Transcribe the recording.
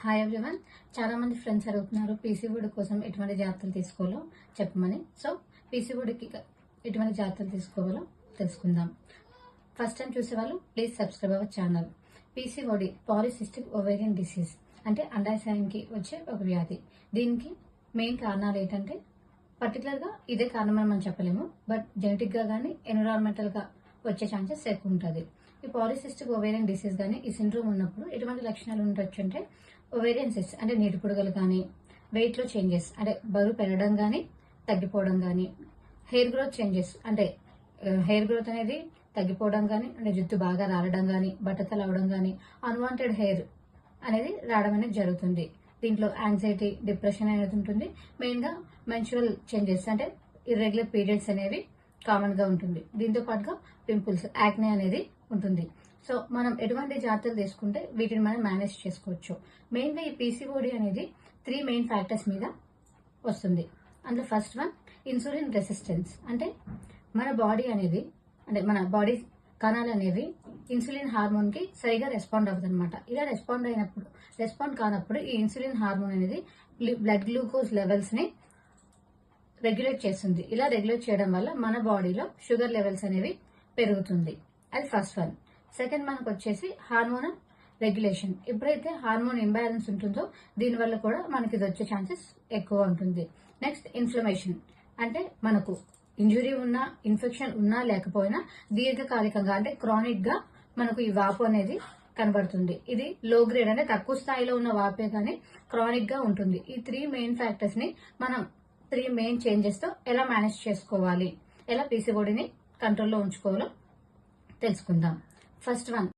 Hi everyone. చాలా మంది friends అడుగుతున్నారు పీసీఓడి కోసం ఎటువంటి జాగ్రత్తలు తీసుకోవాలో చెప్పమని. సో పీసీఓడికి ఎటువంటి జాగ్రత్తలు తీసుకోవాలో తెలుసుకుందాం. ఫస్ట్ టైం చూసేవాళ్ళు please subscribe our channel. PCOD polycystic ovarian disease అంటే అండాశయానికి వచ్చే ఒక వ్యాధి. దీనికి మెయిన్ కారణాలు ఏంటంటే పర్టికులర్గా ఇదే కారణమని మనం చెప్పలేము, బట్ జెనెటిక్గా కానీ ఎన్విరాన్మెంటల్గా వచ్చే ఛాన్సెస్ ఎక్కువ ఉంటుంది. ఈ పాలిసిస్టిక్ ఓవేరియన్ డిసీజ్ కానీ ఈ సిండ్రోమ్ ఉన్నప్పుడు ఎటువంటి లక్షణాలు ఉండొచ్చు అంటే ఓవేరియన్ సిస్ట్ అంటే నీటి పుడుగలు కానీ, వెయిట్లో చేంజెస్ అంటే బరువు పెరగడం కానీ తగ్గిపోవడం కానీ, హెయిర్ గ్రోత్ చేంజెస్ అంటే హెయిర్ గ్రోత్ అనేది తగ్గిపోవడం కానీ, అంటే జుట్టు బాగా రాలడం కానీ, బట్టతలు అవడం కానీ, అన్వాంటెడ్ హెయిర్ అనేది రావడం అనేది జరుగుతుంది. దీంట్లో యాంగ్జైటీ, డిప్రెషన్ అనేది ఉంటుంది. మెయిన్గా మెన్చురల్ చేంజెస్ అంటే ఇర్రెగ్యులర్ పీరియడ్స్ అనేవి కామన్గా ఉంటుంది. దీంతో పాటుగా పింపుల్స్, యాక్నే అనేది ఉంటుంది. సో మనం ఎటువంటి జాగ్రత్తలు తీసుకుంటే వీటిని మనం మేనేజ్ చేసుకోవచ్చు. మెయిన్గా ఈ పీసీఓడి అనేది 3 మెయిన్ ఫ్యాక్టర్స్ మీద వస్తుంది. అందులో ఫస్ట్ వన్ ఇన్సులిన్ రెసిస్టెన్స్. అంటే మన బాడీ అనేది అంటే మన బాడీ కణాలు అనేవి ఇన్సులిన్ హార్మోన్కి సరిగా రెస్పాండ్ అవ్వదు అనమాట. ఇలా రెస్పాండ్ కానప్పుడు ఈ ఇన్సులిన్ హార్మోన్ అనేది బ్లడ్ గ్లూకోజ్ లెవెల్స్ని రెగ్యులేట్ చేస్తుంది. ఇలా రెగ్యులేట్ చేయడం వల్ల మన బాడీలో షుగర్ లెవెల్స్ అనేవి పెరుగుతుంది. అది ఫస్ట్ వన్. సెకండ్ మనకు వచ్చేసి హార్మోనల్ రెగ్యులేషన్. ఎప్పుడైతే హార్మోన్ ఇంబ్యాలెన్స్ ఉంటుందో దీనివల్ల కూడా మనకి ఇది వచ్చే ఛాన్సెస్ ఎక్కువ ఉంటుంది. Next inflammation. అంటే మనకు ఇంజురీ ఉన్నా, ఇన్ఫెక్షన్ ఉన్నా లేకపోయినా దీర్ఘకాలికంగా అంటే క్రానిక్ గా మనకు ఈ వాపు అనేది కనబడుతుంది. ఇది లో గ్రేడ్ అంటే తక్కువ స్థాయిలో ఉన్న వాపే కానీ క్రానిక్ గా ఉంటుంది. ఈ 3 మెయిన్ ఫ్యాక్టర్స్ ని మనం 3 మెయిన్ చేంజెస్ తో ఎలా మేనేజ్ చేసుకోవాలి, ఎలా పీసీఓడిని కంట్రోల్లో ఉంచుకోవాలో తెలుసుకుందాం. First one